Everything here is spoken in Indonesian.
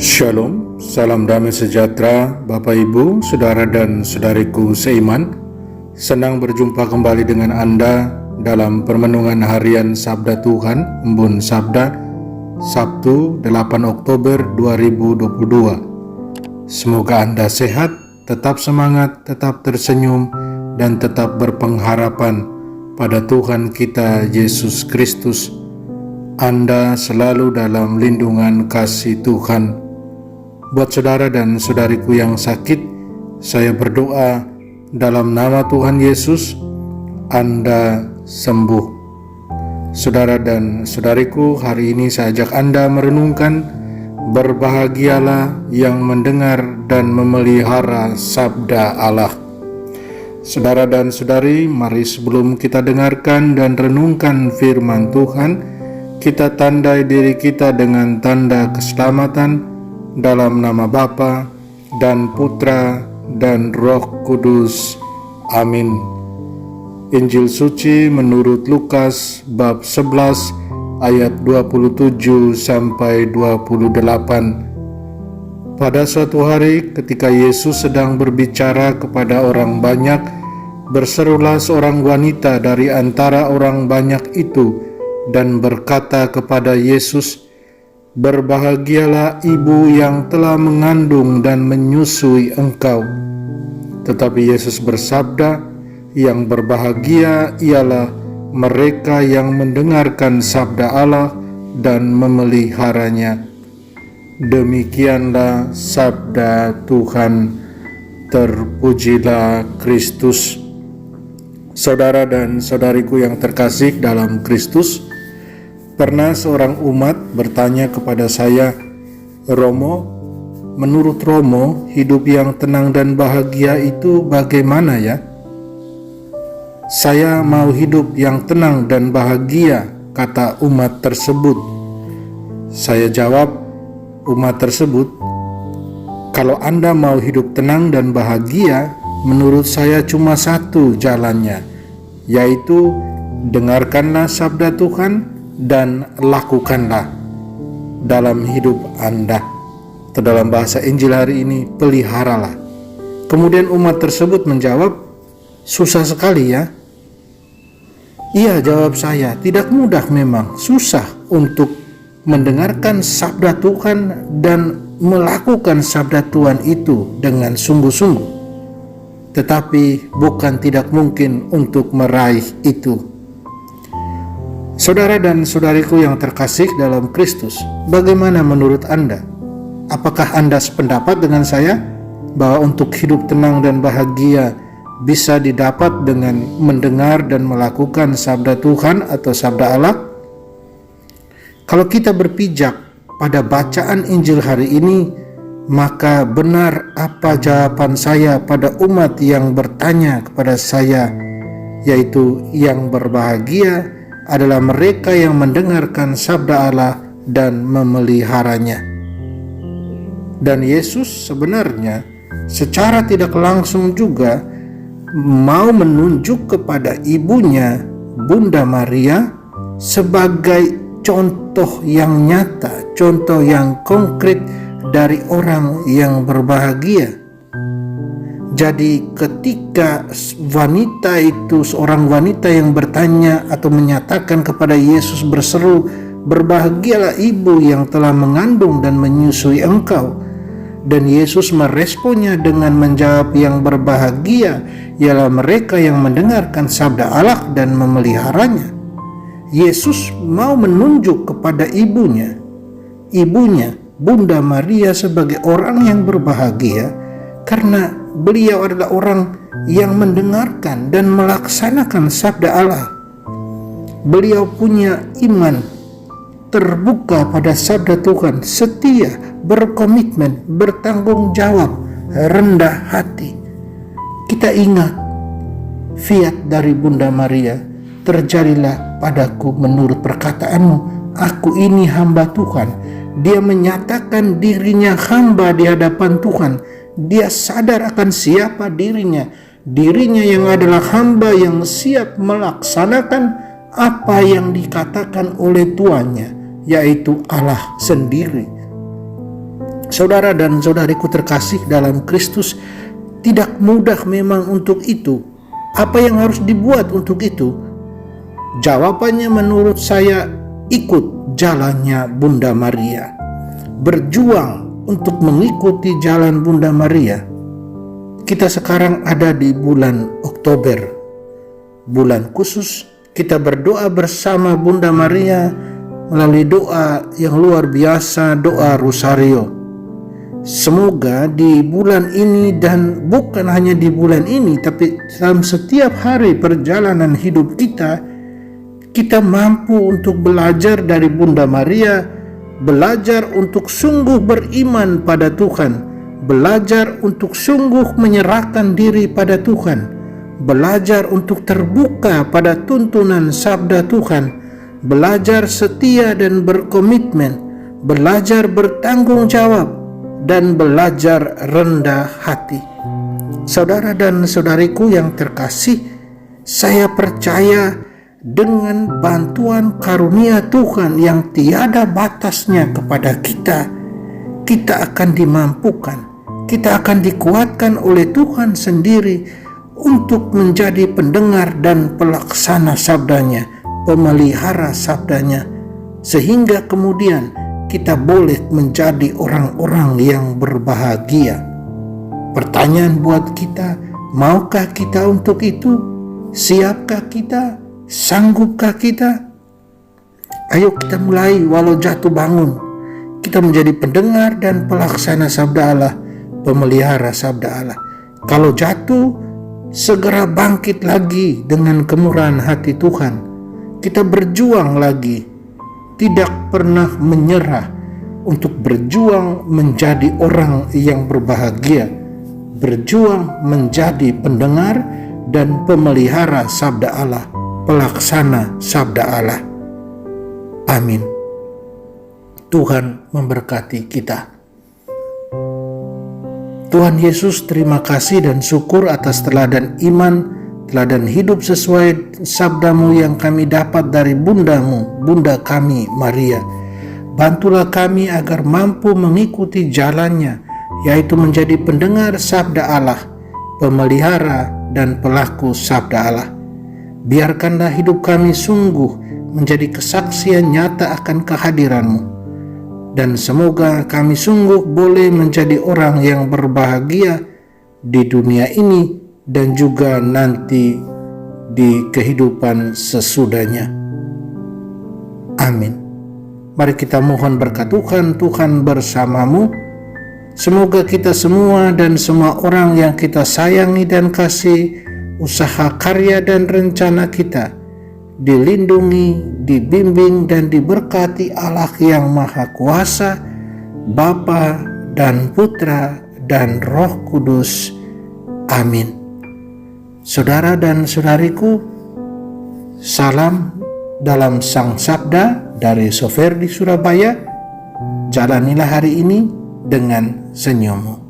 Shalom, salam damai sejahtera Bapak Ibu, Saudara dan Saudariku seiman. Senang berjumpa kembali dengan Anda dalam permenungan harian Sabda Tuhan, Embun Sabda, Sabtu 8 Oktober 2022. Semoga Anda sehat, tetap semangat, tetap tersenyum, dan tetap berpengharapan pada Tuhan kita Yesus Kristus. Anda selalu dalam lindungan kasih Tuhan. Buat saudara dan saudariku yang sakit, saya berdoa dalam nama Tuhan Yesus, Anda sembuh. Saudara dan saudariku, hari ini saya ajak Anda merenungkan, berbahagialah yang mendengar dan memelihara sabda Allah. Saudara dan saudari, mari sebelum kita dengarkan dan renungkan firman Tuhan, kita tandai diri kita dengan tanda keselamatan dalam nama Bapa dan Putra dan Roh Kudus. Amin. Injil suci menurut Lukas bab 11 ayat 27 sampai 28. Pada suatu hari ketika Yesus sedang berbicara kepada orang banyak, berserulah seorang wanita dari antara orang banyak itu dan berkata kepada Yesus, "Berbahagialah ibu yang telah mengandung dan menyusui engkau." Tetapi Yesus bersabda, "Yang berbahagia ialah mereka yang mendengarkan sabda Allah dan memeliharanya." Demikianlah sabda Tuhan. Terpujilah Kristus. Saudara dan saudariku yang terkasih dalam Kristus, pernah seorang umat bertanya kepada saya, "Romo, menurut Romo, hidup yang tenang dan bahagia itu bagaimana ya?" "Saya mau hidup yang tenang dan bahagia," kata umat tersebut. Saya jawab umat tersebut, "Kalau Anda mau hidup tenang dan bahagia, menurut saya cuma satu jalannya, yaitu dengarkanlah sabda Tuhan dan lakukanlah dalam hidup Anda." Atau dalam bahasa Injil hari ini, peliharalah. Kemudian umat tersebut menjawab, "Susah sekali ya." "Iya," jawab saya, "tidak mudah memang, susah untuk mendengarkan sabda Tuhan dan melakukan sabda Tuhan itu dengan sungguh-sungguh. Tetapi bukan tidak mungkin untuk meraih itu." Saudara dan saudariku yang terkasih dalam Kristus, bagaimana menurut Anda? Apakah Anda sependapat dengan saya bahwa untuk hidup tenang dan bahagia bisa didapat dengan mendengar dan melakukan sabda Tuhan atau sabda Allah? Kalau kita berpijak pada bacaan Injil hari ini, maka benar apa jawaban saya pada umat yang bertanya kepada saya, yaitu yang berbahagia adalah mereka yang mendengarkan sabda Allah dan memeliharanya. Dan Yesus sebenarnya secara tidak langsung juga mau menunjuk kepada ibunya, Bunda Maria, sebagai contoh yang nyata, contoh yang konkret dari orang yang berbahagia. Jadi ketika wanita itu, seorang wanita yang bertanya atau menyatakan kepada Yesus, berseru, "Berbahagialah ibu yang telah mengandung dan menyusui engkau," dan Yesus meresponnya dengan menjawab, "Yang berbahagia ialah mereka yang mendengarkan sabda Allah dan memeliharanya." Yesus mau menunjuk kepada ibunya, Bunda Maria, sebagai orang yang berbahagia karena beliau adalah orang yang mendengarkan dan melaksanakan sabda Allah. Beliau punya iman terbuka pada sabda Tuhan, setia, berkomitmen, bertanggung jawab, rendah hati. Kita ingat fiat dari Bunda Maria, "Terjadilah padaku menurut perkataanmu, aku ini hamba Tuhan." Dia menyatakan dirinya hamba di hadapan Tuhan. Dia sadar akan siapa dirinya yang adalah hamba yang siap melaksanakan apa yang dikatakan oleh tuannya, yaitu Allah sendiri. Saudara dan saudariku terkasih dalam Kristus, tidak mudah memang untuk itu. Apa yang harus dibuat untuk itu? Jawabannya menurut saya, ikut jalannya Bunda Maria. Berjuang untuk mengikuti jalan Bunda Maria. Kita sekarang ada di bulan Oktober, bulan khusus. Kita berdoa bersama Bunda Maria melalui doa yang luar biasa, doa Rosario. Semoga di bulan ini, dan bukan hanya di bulan ini, tapi dalam setiap hari perjalanan hidup kita, kita mampu untuk belajar dari Bunda Maria, belajar untuk sungguh beriman pada Tuhan, belajar untuk sungguh menyerahkan diri pada Tuhan, belajar untuk terbuka pada tuntunan sabda Tuhan, belajar setia dan berkomitmen, belajar bertanggung jawab, dan belajar rendah hati. Saudara dan saudariku yang terkasih, saya percaya dengan bantuan karunia Tuhan yang tiada batasnya kepada kita, kita akan dimampukan, kita akan dikuatkan oleh Tuhan sendiri untuk menjadi pendengar dan pelaksana sabdanya, pemelihara sabdanya, sehingga kemudian kita boleh menjadi orang-orang yang berbahagia. Pertanyaan buat kita, maukah kita untuk itu? Siapkah kita? Sanggupkah kita? Ayo kita mulai walau jatuh bangun. Kita menjadi pendengar dan pelaksana sabda Allah, pemelihara sabda Allah. Kalau jatuh, segera bangkit lagi dengan kemurahan hati Tuhan. Kita berjuang lagi, tidak pernah menyerah untuk berjuang menjadi orang yang berbahagia, berjuang menjadi pendengar dan pemelihara sabda Allah, pelaksana sabda Allah. Amin. Tuhan memberkati kita. Tuhan Yesus, terima kasih dan syukur atas teladan iman, teladan hidup sesuai sabdamu yang kami dapat dari bundamu, Bunda kami Maria. Bantulah kami agar mampu mengikuti jalannya, yaitu menjadi pendengar sabda Allah, pemelihara dan pelaku sabda Allah. Biarkanlah hidup kami sungguh menjadi kesaksian nyata akan kehadiranmu, dan semoga kami sungguh boleh menjadi orang yang berbahagia di dunia ini dan juga nanti di kehidupan sesudahnya. Amin. Mari kita mohon berkat Tuhan. Tuhan bersamamu. Semoga kita semua dan semua orang yang kita sayangi dan kasih, usaha karya dan rencana kita dilindungi, dibimbing dan diberkati Allah yang Maha Kuasa, Bapa dan Putra dan Roh Kudus. Amin. Saudara dan saudariku, salam dalam Sang Sabda dari Sofer di Surabaya. Jalanilah hari ini dengan senyummu.